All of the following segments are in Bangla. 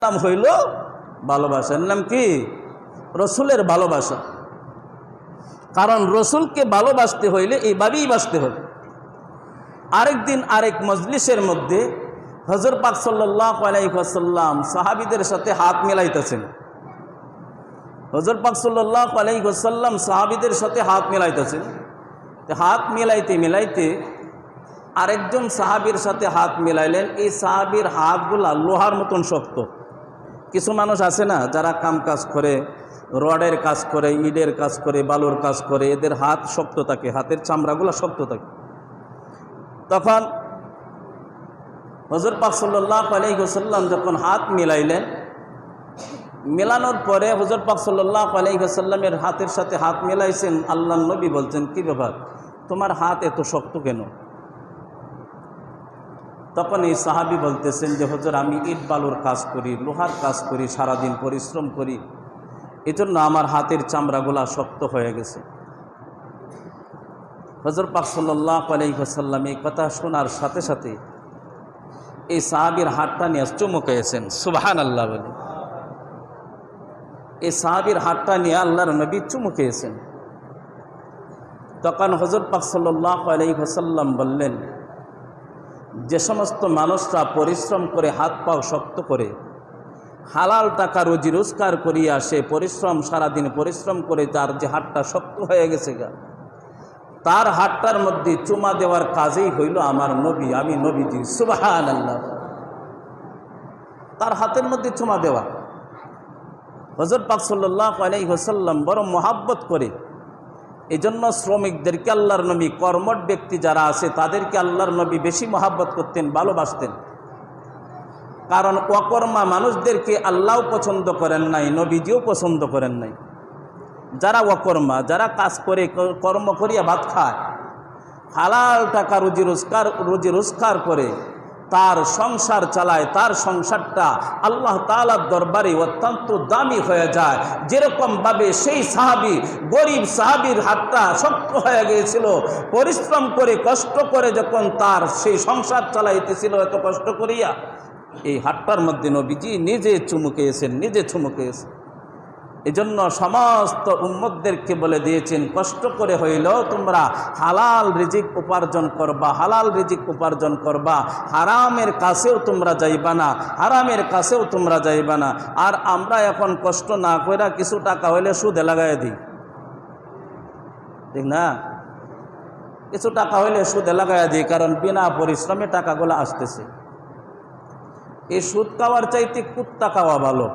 নাম হইল ভালোবাসার নাম কি? রসুলের ভালোবাসা। কারণ রসুলকে ভালোবাসতে হইলে এইভাবেই বাসতে হবে। আরেকদিন আরেক মজলিসের মধ্যে হযরত পাক সাল্লাল্লাহু আলাইহি ওয়াসাল্লাম সাহাবীদের সাথে হাত মেলাইতেছেন। হযরত পাক সাল্লাল্লাহু আলাইহি ওয়াসাল্লাম সাহাবীদের সাথে হাত মেলাইতেছেন। হাত মেলাইতে মেলাইতে আরেকজন সাহাবীর সাথে হাত মেলাইলেন। এই সাহাবীর হাতগুলা লোহার মতন শক্ত। কিছু মানুষ আছে না, যারা কাম কাজ করে, রডের কাজ করে, ইটের কাজ করে, বালুর কাজ করে, এদের হাত শক্ত থাকে, হাতের চামড়াগুলো শক্ত থাকে। তখন হযরত পাক সাল্লাল্লাহু আলাইহি ওয়াসাল্লাম যখন হাত মিলাইলেন, মেলানোর পরে হযরত পাক সাল্লাল্লাহু আলাইহি ওয়াসাল্লামের হাতের সাথে হাত মিলাইছেন। আল্লাহর নবী বলছেন, কি ব্যাপার, তোমার হাত এত শক্ত কেন? তখন এই সাহাবী বলতেছেন যে হুজুর, আমি ইট বালুর কাজ করি, লোহার কাজ করি, সারাদিন পরিশ্রম করি, এজন্য আমার হাতের চামড়াগুলা শক্ত হয়ে গেছে। হযরত পাক সাল্লাল্লাহু আলাইহি ওয়াসাল্লাম এই কথা শোনার সাথে সাথে এই সাহাবীর হাতটা নিয়ে চুমুকেছেন। সুবহানাল্লাহ বলে এই সাহাবীর হাতটা নিয়ে আল্লাহর নবী চুমুকেছেন। তখন হযরত পাক সাল্লাল্লাহু আলাইহি ওয়াসাল্লাম বললেন, যে সমস্ত মানুষরা পরিশ্রম করে হাত পাও শক্ত করে হালাল টাকা রুজি রোজগার করিয়া সে পরিশ্রম, সারাদিন পরিশ্রম করে তার যে হাতটা শক্ত হয়ে গেছে গা, তার হাতটার মধ্যে চুমা দেওয়ার কাজেই হইল আমার নবী, আমি নবীজি। সুবহানাল্লাহ। তার হাতের মধ্যে চুমা দেওয়া। হযরত পাক সাল্লাল্লাহু আলাইহি ওয়াসাল্লাম বড় মহাব্বত করে, এজন্য শ্রমিকদেরকে আল্লাহর নবী, কর্মঠ ব্যক্তি যারা আছে তাদেরকে আল্লাহর নবী বেশি মহাব্বত করতেন, ভালোবাসতেন। কারণ অকর্মা মানুষদেরকে আল্লাহও পছন্দ করেন নাই, নবীজিও পছন্দ করেন নাই। যারা অকর্মা, যারা কাজ করে, কর্ম করিয়া ভাত খায়, হালাল টাকা রুজি রোজগার করে তার সংসার চালায়, তার সংসারটা আল্লাহ তাআলার দরবারে অত্যন্ত দামি হয়ে যায়। যেরকমভাবে সেই সাহাবী, গরিব সাহাবীর হাতটা শক্ত হয়ে গিয়েছিল, পরিশ্রম করে কষ্ট করে যখন তার সেই সংসার চালাইতেছিল এত কষ্ট করিয়া, এই হাতটার মধ্যে নবীজি নিজে চুমুকেছেন, নিজে চুমুকেছেন। এজন্য সমস্ত উম্মতদেরকে বলে দিয়েছেন, কষ্ট করে হইলেও তোমরা হালাল রিজিক উপার্জন করবা, হালাল রিজিক উপার্জন করবা, হারামের কাছেও তোমরা যাইবা না, হারামের কাছেও তোমরা যাইবা না। আর আমরা এখন কষ্ট না কইরা কিছু টাকা হইলে সুদে লাগাই দিই, ঠিক না? কিছু টাকা হইলে সুদে লাগাই দিই, কারণ বিনা পরিশ্রমে টাকাগুলো আসতেছে। এই সুদ খাওয়ার চাইতে কুত্তা খাওয়া ভালো।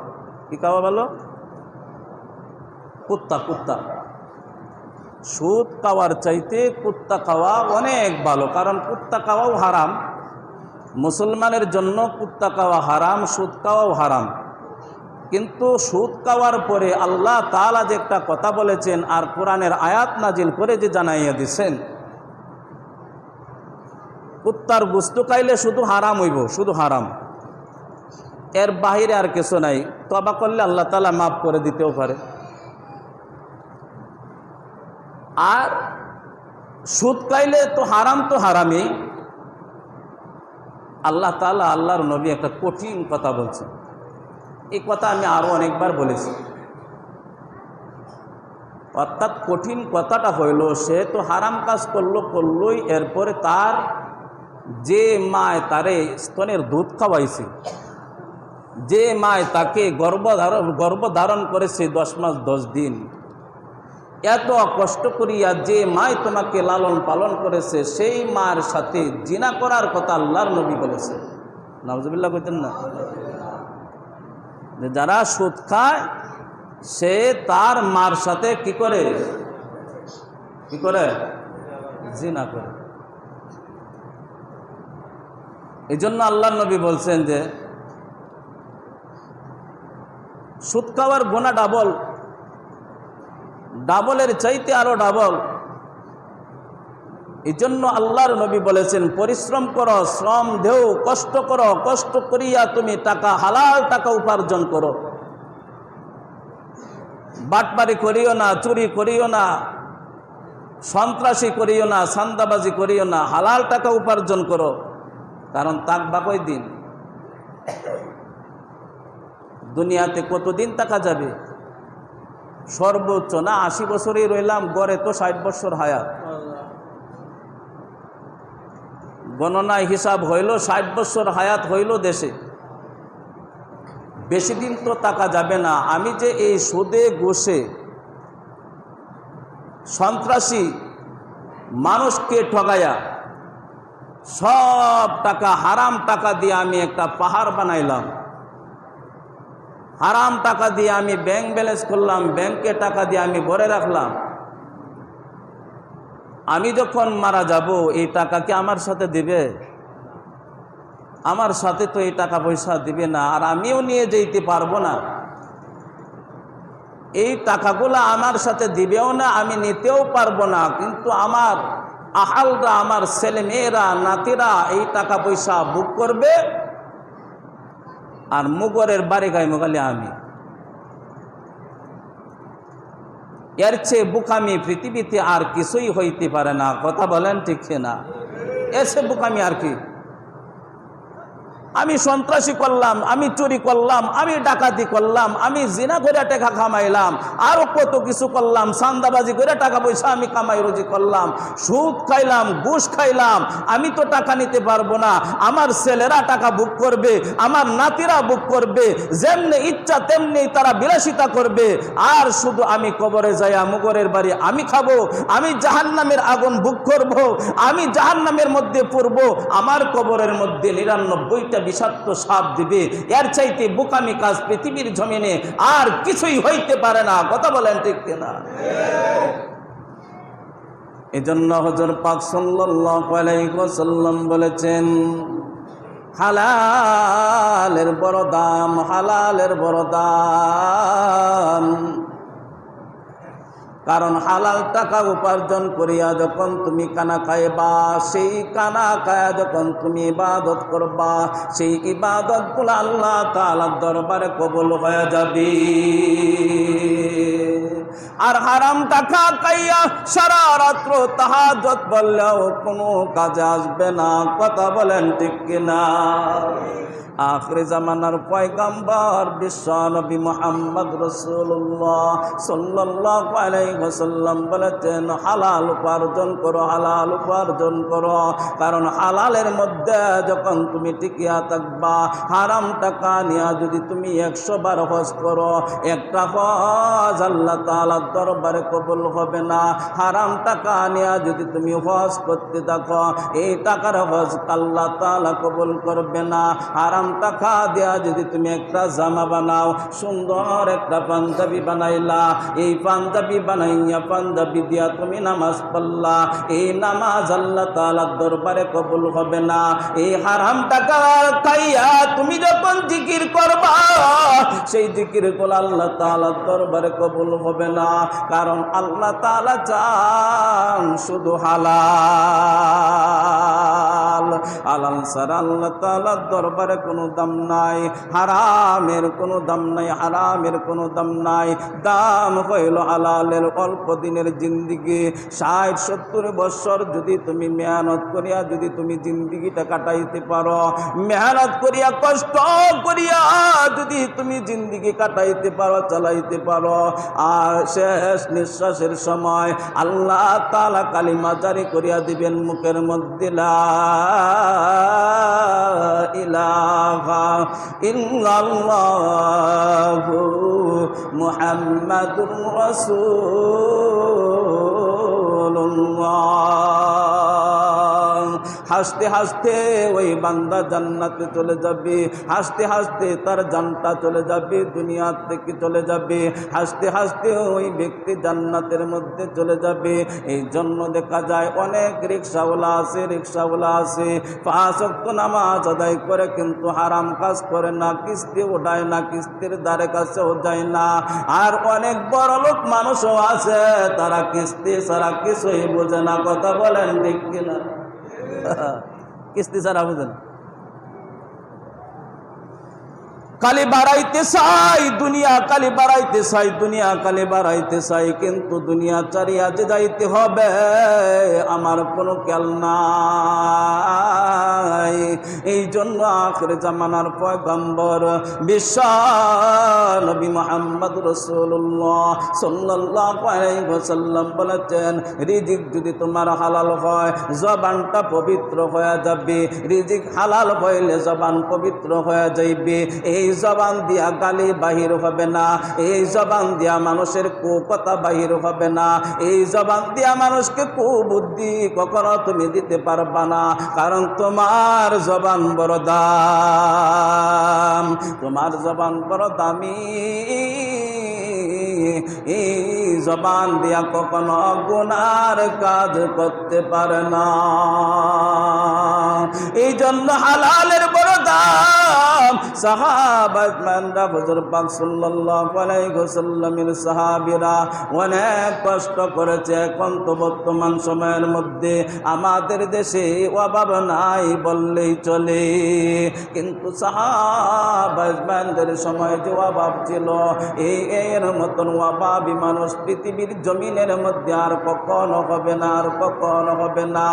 কি খাওয়া ভালো? কুত্তা। সুদ খাওয়ার চাইতে কুত্তা খাওয়া অনেক ভালো, কারণ কুত্তা খাওয়াও হারাম। মুসলমানের জন্য কুত্তা খাওয়া হারাম, সুদ খাওয়াও হারাম। কিন্তু সুদ খাওয়ার পরে আল্লাহ তাআলা যে একটা কথা বলেছেন আর কোরআনের আয়াত নাজিল করে যে জানাইয়া দিছেন, কুত্তার গোশত খাইলে শুধু হারাম হইব, শুধু হারাম, এর বাহিরে আর কিছু নাই। তওবা করলে আল্লাহ তাআলা মাফ করে দিতেও পারে। আর সুদ খাইলে তো হারামই। আল্লাহ তাআলা, আল্লাহর নবী একটা কঠিন কথা বলছেন। এই কথা আমি আরো অনেকবার বলেছি। অর্থাৎ কঠিন কথাটা হইল, সে তো হারাম কাজ করলোই, এরপরে তার যে মায় তারে স্তনের দুধ খাওয়াইছে, যে মায় তাকে গর্ভধারণ করেছে 10 মাস 10 দিন, এত কষ্ট করিয়া যে মায় তোমাকে লালন পালন করেছে, সেই মার সাথে জিনা করার কথা আল্লাহর নবী বলেছে। নাউজুবিল্লাহ কইতেন না? যে যারা সুদ খায় সে তার মার সাথে কি করে জিনা করে। এই জন্য আল্লাহর নবী বলছেন যে সুদ খাওয়ার গুনাহ ডাবলের চাইতে আরো ডাবল। এই জন্য আল্লাহর নবী বলেছেন, পরিশ্রম করো, শ্রম দেও, কষ্ট করো, কষ্ট করিয়া তুমি টাকা, হালাল টাকা উপার্জন করো। বাটপারি করিও না, চুরি করিও না, সন্ত্রাসী করিও না, চাঁদাবাজি করিও না, হালাল টাকা উপার্জন করো। কারণ তাকবা কই দিন? দুনিয়াতে কতদিন থাকা যাবে? সর্বোচ্চ না 80 বছরই রইলাম, গড়ে তো 60 বছর হায়াত। গণনায় হিসাব হইল 60 বছর হায়াত হইল দেশে। বেশি দিন তো থাকা যাবে না। আমি যে এই সুদে ঘুষে সন্ত্রাসী মানুষকে ঠগাইয়া সব টাকা হারাম টাকা দিয়ে আমি একটা পাহাড় বানাইলাম, হারাম টাকা দিয়ে আমি ব্যাংক ব্যালেন্স করলাম, ব্যাংকে টাকা দিয়ে আমি ভরে রাখলাম। আমি যখন মারা যাব এই টাকা কি আমার সাথে দিবে? আমার সাথে তো এই টাকা পয়সা দিবে না, আর আমিও নিয়ে যেতে পারবো না। এই টাকাগুলো আমার সাথে দিবেও না, আমি নিতেও পারবো না। কিন্তু আমার আহালরা, আমার ছেলে মেয়েরা, নাতিরা এই টাকা পয়সা বুক করবে, আর মুগরের বাড়ি গায়ে মোগালে আমি। এর চেয়ে বুকামি পৃথিবীতে আর কিছুই হইতে পারে না। কথা বলেন ঠিক না? এসে বুকামি আর কি? আমি সন্ত্রাসী করলাম, আমি চুরি করলাম, আমি ডাকাতি করলাম, আমি জিনা করে টাকা কামাইলাম, আরো কত কিছু করলাম, চাঁদাবাজি করে টাকা পয়সা আমি কামাই রুজি করলাম, সুদ খাইলাম, ঘুষ খাইলাম। আমি তো টাকা নিতে পারবো না, আমার ছেলেরা টাকা বুক করবে, আমার নাতিরা বুক করবে, যেমনি ইচ্ছা তেমনি তারা বিলাসিতা করবে। আর শুধু আমি কবরে যাইয়া মুগরের বাড়ি আমি খাবো, আমি জাহান্নামের আগুন বুক করব, আমি জাহান্নামের মধ্যে পড়বো, আমার কবরের মধ্যে 99টা বিষাক্ত সাপ দিবে। এর চাইতে বোকামি কাজ পৃথিবীর জমিনে আর কিছুই হইতে পারে না। কথা বলেন ঠিক কিনা? এজন্য হুজুর পাক সাল্লাল্লাহু আলাইহি ওয়াসাল্লাম বলেছেন, হালালের বড় দাম, হালালের বড় দাম। কারণ হালাল টাকা উপার্জন করিয়া যখন তুমি কানা খাইবা, সেই কানা খায়া যখন তুমি ইবাদত করবা, সেই ইবাদতগুলো আল্লাহ তাআলার দরবারে কবুল হয়ে যাবে। আর হারাম টাকা খাইয়া সারা রাত্র তাহাজ্জুদ বললেও কোনো কাজে আসবে না। কথা বলেন ঠিক কিনা? আখির জামানার পয়গম্বর বিশ্ব নবী মুহাম্মদ রাসূলুল্লাহ সাল্লাল্লাহু আলাইহি ওয়াসাল্লাম বলেছেন, হালাল উপার্জন করো, হালাল উপার্জন করো। কারণ হালালের মধ্যে যখন তুমি টিকিয়া থাকবা, হারাম টাকা নিয়ে যদি তুমি 100 বার হজ করো, একটা হজ আল্লাহ তাআলার দরবারে কবুল হবে না। হারাম টাকা নিয়ে যদি তুমি হজ করতে থাকো, এই টাকার হজ আল্লাহ তাআলা কবুল করবে না। হারাম টাকা দেয়া যদি তুমি একটা জামা বানাও, সুন্দর একটা পাঞ্জাবি বানাইলা, এই পাঞ্জাবি বানাইয়া পাঞ্জাবি দিয়া তুমি নামাজ পড়লা, এই নামাজ আল্লাহ তাআলার দরবারে কবুল হবে না। এই হারাম টাকা খাইয়া তুমি যখন জিকির করবা, সেই জিকির গুলো আল্লাহ তাআলার দরবারে কবুল হবে না। কারণ আল্লাহ তাআলা চান শুধু হালাল। হালাল ছাড়া আল্লাহ তাআলার দরবারে কোনো দাম নাই, হারামের কোনো দাম নাই, হারামের কোনো দাম নাই। দাম হইল হালালের। অল্প দিনের জিন্দিগি, 60-70 বছর যদি তুমি মেহনত করিয়া যদি তুমি জিন্দিগিটা কাটাইতে পারো, মেহনত করিয়া কষ্ট করিয়া যদি তুমি জিন্দিগি কাটাইতে পারো, চালাইতে পারো, আর শেষ নিঃশ্বাসের সময় আল্লাহ তাআলা কালিমা জারি করিয়া দিবেন মুখের মধ্যে, লা ইলাহা ইল্লাল্লাহু মুহাম্মাদুর রাসূলুল্লাহ। হাসতে হাসতে ওই বান্দা জান্নাতে চলে যাবে, হাসতে হাসতে তার জানটা চলে যাবে, দুনিয়া থেকে চলে যাবে, হাসতে হাসতে ওই ব্যক্তি জান্নাতের মধ্যে চলে যাবে। এই জন্য দেখা যায় অনেক রিক্সাওয়ালা আছে, রিক্সাওয়ালা আছে 5 ওয়াক্ত নামাজ আদায় করে কিন্তু হারাম কাজ করে না, কিস্তি ওঠায় না, কিস্তির দ্বারে কাছেও যায় না। আর অনেক বড় লোক মানুষও আছে, তারা কিস্তি ছাড়া কিছুই বোঝে না। কথা বলেন ঠিক কিনা? কিস্তি ছাড়া বুঝেন। কালি বাড়াইতে চাই দুনিয়া, কালি বাড়াইতে চাই দুনিয়া, কালি বাড়াইতে চাই, কিন্তু দুনিয়া চারিয়া যে যাইতে হবে আমার কোনো খেয়াল নাই। এই জন্য আখির জামানার পয়গম্বর বিশ্ব নবী মুহাম্মদ রাসূলুল্লাহ সাল্লাল্লাহু আলাইহি ওয়াসাল্লাম বলেছেন, রিজিক যদি তোমার হালাল হয় জবানটা পবিত্র হয়ে যাবে, রিজিক হালাল হইলে জবান পবিত্র হয়ে যাইবে। এই জবান দিয়া গালি বাহির হবে না, এই জবান দিয়া মানুষের কথা বাহির হবে না, এই জবান দিয়া মানুষকে কুবুদ্ধি কখনো তুমি দিতে পারবা না, কারণ তোমার জবান বড় দাম, তোমার জবান বড় দামি। এই জবান দিয়া কখনো গুনার কাজ করতে পারে না। এই জন্য হালালের বড় দাম। সাহাবারা হুজুর পাক সাল্লাল্লাহু আলাইহি ওয়াসাল্লামের সাহাবীরা অনেক কষ্ট করেছে। এখন তো বর্তমান সময়ের মধ্যে আমাদের দেশে অভাব নাই বললেই চলে, কিন্তু সাহাবাদের সময় যে অভাব ছিল এর মতন অভাবী মানুষ পৃথিবীর জমিনের মধ্যে আর কখনো হবে না, আর কখনো হবে না।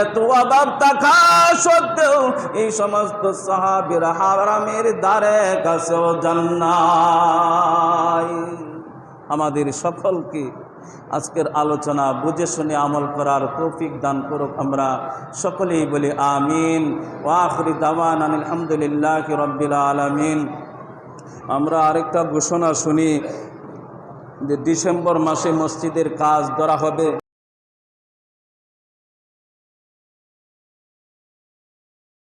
এত অভাব থাকা সত্ত্বেও এই সমস্ত সাহাবীরা হারামের দ্বারে কাছেও যান নাই। আমাদের সকলকে আজকের আলোচনা বুঝে শুনে আমল করার তৌফিক দান করুক। আমরা সকলেই বলি আমিন। ওয়া আখিরু দাওয়ানা আলহামদুলিল্লাহি রাব্বিল আলামিন। আমরা আরেকটা ঘোষণা শুনি যে ডিসেম্বর মাসে মসজিদের কাজ ধরা হবে।